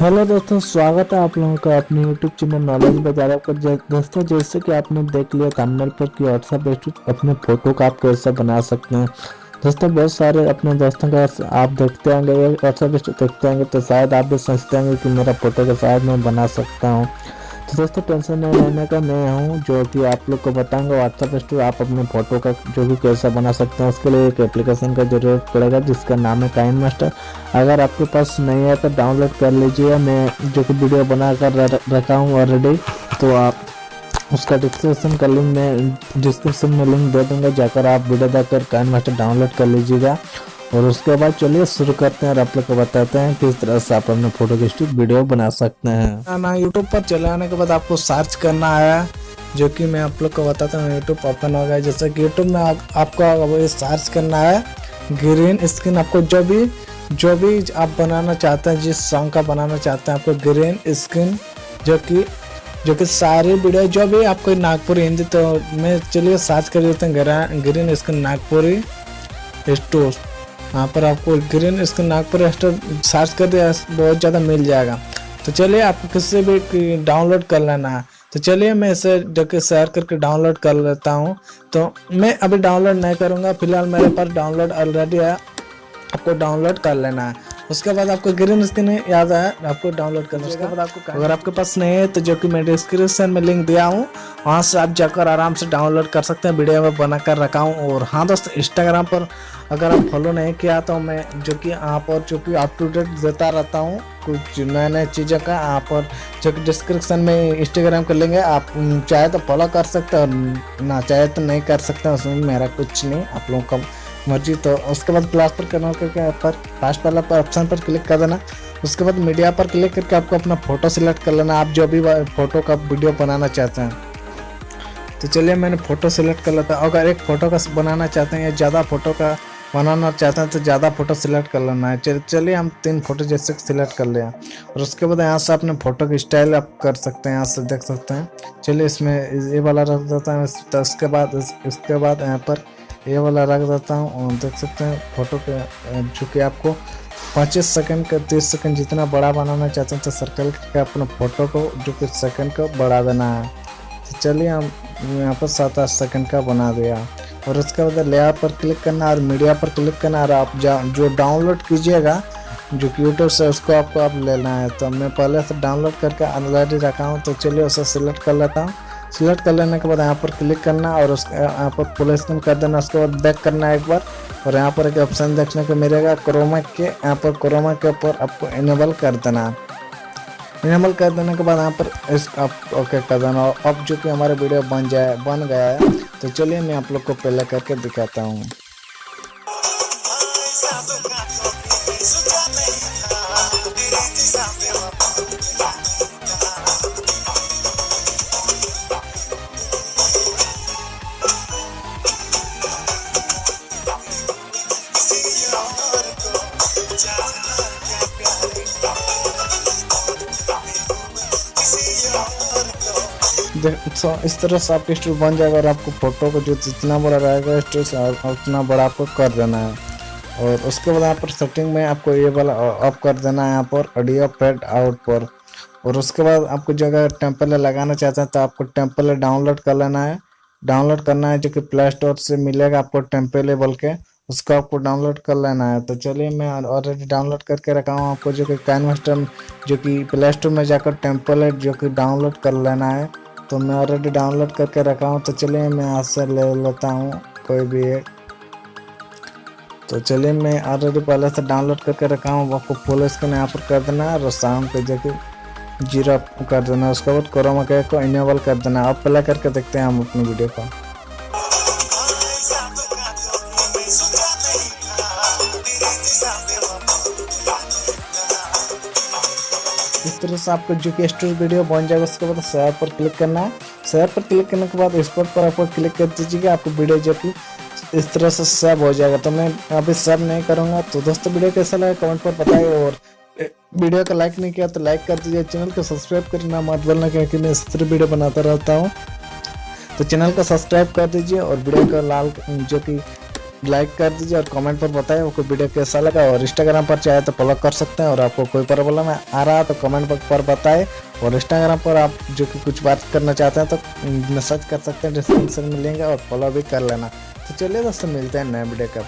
Hello दोस्तों, स्वागत है आप लोगों का अपने यूट्यूब चैनल नॉलेज बाजार पर। दोस्तों, जैसे कि आपने देख लिया थंबनेल पर कि व्हाट्सएप स्टूडियो अपने फोटो का आप कैसे बना सकते हैं। दोस्तों, बहुत सारे अपने दोस्तों का आप देखते होंगे, व्हाट्सएप स्टूडियो देखते होंगे, तो शायद आप भी सोचते होंगे कि मेरा फोटो का शायद मैं बना सकता हूँ। तो दोस्तों, टेंशन नहीं लेने का, मैं हूँ जो कि आप लोग को बताऊंगा व्हाट्सएप स्टूडियो आप अपने फोटो का जो भी कैसे बना सकते हैं। उसके लिए एक एप्लीकेशन का जरूरत पड़ेगा जिसका नाम है काइन। अगर आपके पास नहीं है तो डाउनलोड कर लीजिए, मैं जो कि वीडियो बना कर रखा हूँ ऑलरेडी। तो आप उसका डिस्क्रिप्शन में लिंक दे दूंगा, जाकर आप वीडियो देखकर काइन डाउनलोड कर लीजिएगा। और उसके बाद चलिए शुरू करते हैं और आप लोग को बताते हैं किस तरह से आप अपने फोटो की स्टिक वीडियो बना सकते हैं। ना यूट्यूब पर चले आने के बाद आपको सर्च करना है, जो कि मैं आप लोग को बताता हूँ। यूट्यूब ओपन हो गया, जैसे कि यूट्यूब में आपको सर्च करना है ग्रीन स्क्रीन। आपको जो भी आप बनाना चाहते हैं, जिस सॉन्ग का बनाना चाहते हैं, आपको ग्रीन स्क्रीन जो कि सारी वीडियो जो भी आपको नागपुरी हिंदी, तो मैं चलिए सर्च कर देते हैं ग्रीन स्क्रीन नागपुरी स्टोर। यहाँ पर आपको green screen Nagpuri store search कर दिया, बहुत ज़्यादा मिल जाएगा। तो चलिए आपको किसी भी डाउनलोड कर लेना है। तो चलिए मैं इसे जो कि शेयर करके डाउनलोड कर लेता हूँ। तो मैं अभी डाउनलोड नहीं करूँगा, फिलहाल मेरे पास डाउनलोड ऑलरेडी है। आपको डाउनलोड कर लेना है। उसके बाद आपको ग्रीन स्क्रीन याद है, आपको डाउनलोड करना है। उसके बाद आपको अगर आपके पास नहीं है तो जो कि मैं डिस्क्रिप्शन में लिंक दिया हूँ, वहाँ से आप जाकर आराम से डाउनलोड कर सकते हैं। वीडियो में बना कर रखा हूँ। और हाँ दोस्तों, इंस्टाग्राम पर अगर आप फॉलो नहीं किया तो मैं जो कि यहाँ पर जो कि अप टू डेट देता रहता हूँ कुछ नए नए चीज़ों का। यहाँ पर जो कि डिस्क्रिप्शन में इंस्टाग्राम कर लेंगे, आप चाहे तो फॉलो कर सकते हैं और ना चाहे तो नहीं कर सकते। उसमें मेरा कुछ नहीं, आप लोगों का मर्जी। तो उसके बाद प्लस पर करना करके पर फर्स्ट वाला पर ऑप्शन पर क्लिक कर देना। उसके बाद मीडिया पर क्लिक करके आपको अपना फोटो सिलेक्ट कर लेना, आप जो भी फोटो का वीडियो बनाना चाहते हैं। तो चलिए मैंने फ़ोटो सिलेक्ट कर लेता हूँ। अगर एक फ़ोटो का बनाना चाहते हैं या ज़्यादा फ़ोटो का बनाना चाहते हैं तो ज़्यादा फ़ोटो सिलेक्ट कर लेना है। चलिए हम 3 फोटो जैसे सिलेक्ट कर लिया। और उसके बाद यहाँ से अपने फ़ोटो की स्टाइल आप कर सकते हैं, यहाँ से देख सकते हैं। चलिए इसमें ये वाला रख देता हूँ। तो उसके बाद यहाँ पर ये वाला रख देता हूँ। और देख सकते हैं फ़ोटो के जो कि आपको 25 सेकंड का 30 सेकंड जितना बड़ा बनाना चाहते हैं तो सर्कल करके अपने फ़ोटो को जो कि सेकंड को बढ़ा देना है। तो चलिए हम यहाँ पर 7-8 सेकंड का बना दिया। और उसके बाद लेयर पर क्लिक करना और मीडिया पर क्लिक करना। और आप जो डाउनलोड कीजिएगा जो कि यूट्यूब से, उसको आपको आप लेना है। तो मैं पहले से डाउनलोड करके ऑलरेडी रखा हूँ। तो चलिए उसे सिलेक्ट कर लेता हूँ। सिलेक्ट कर लेने के बाद यहाँ पर क्लिक करना और उसके यहाँ पर फुल स्क्रीन कर देना। उसके बाद बैक करना एक बार। और यहाँ पर एक ऑप्शन देखने को मिलेगा क्रोमा के, यहाँ पर क्रोमा के ऊपर आपको इनेबल कर देना। इनेबल कर देने के बाद यहाँ पर इस आप ओके कर देना। अब जो कि हमारा वीडियो बन गया है। तो चलिए मैं आप लोग को पहले करके दिखाता हूँ। तो इस तरह से आपकी स्टोरी बन जाएगा। और आपको फोटो को जो जितना बड़ा रहेगा स्टोरी उतना बड़ा आपको कर देना है। और उसके बाद यहाँ पर सेटिंग में आपको ये वाला ऑफ कर देना है, यहाँ पर ऑडियो फेड आउट पर। और उसके बाद आपको जो अगर टेम्पलेट लगाना चाहते हैं तो आपको टेम्पलेट डाउनलोड कर लेना है। डाउनलोड करना है जो कि प्ले स्टोर से मिलेगा आपको टेम्पलेट बोल के, उसको आपको डाउनलोड कर लेना है। तो चलिए मैं ऑलरेडी डाउनलोड करके रखा हूँ। आपको जो कि काइन जो कि प्ले स्टोर में जाकर टेम्पलेट जो कि डाउनलोड कर लेना है। तो मैं ऑलरेडी डाउनलोड करके रखा हूँ। तो चलिए मैं यहाँ से ले लेता हूँ कोई भी एक। तो चलिए मैं ऑलरेडी पहले से डाउनलोड करके रखा हूँ। आपको फुल स्क्रीन यहाँ पर कर देना है और साउंड पे जाके 0 कर देना है। उसके बाद क्रोमा के को इनेबल कर देना है। अब प्ले करके देखते हैं हम अपनी वीडियो को। इस तरह से आपको जो कि स्टोरी वीडियो बन जाएगा। उसके बाद शेयर पर क्लिक करना है। शेयर पर क्लिक करने के बाद एक्सपोर्ट पर आपको क्लिक कर दीजिएगा। आपको वीडियो जो कि इस तरह से सेव हो जाएगा। तो मैं अभी सेव नहीं करूँगा। तो दोस्तों वीडियो कैसा लगा कमेंट पर बताइए। और वीडियो को लाइक नहीं किया तो लाइक कर दीजिए। चैनल को सब्सक्राइब करना मत भूलना, क्योंकि मैं इस तरह वीडियो बनाता रहता हूँ। तो चैनल को सब्सक्राइब कर दीजिए और वीडियो को लाल जो कि लाइक कर दीजिए और कमेंट पर बताएं आपको वीडियो कैसा लगा। और इंस्टाग्राम पर चाहे तो फॉलो कर सकते हैं। और आपको कोई प्रॉब्लम आ रहा है तो कमेंट पर बताएं। और इंस्टाग्राम पर आप जो कि कुछ बात करना चाहते हैं तो मैसेज कर सकते हैं, डिस्क्रिप्शन में लिंक है, और फॉलो भी कर लेना। तो चलिए दोस्तों, मिलते हैं नए वीडियो का।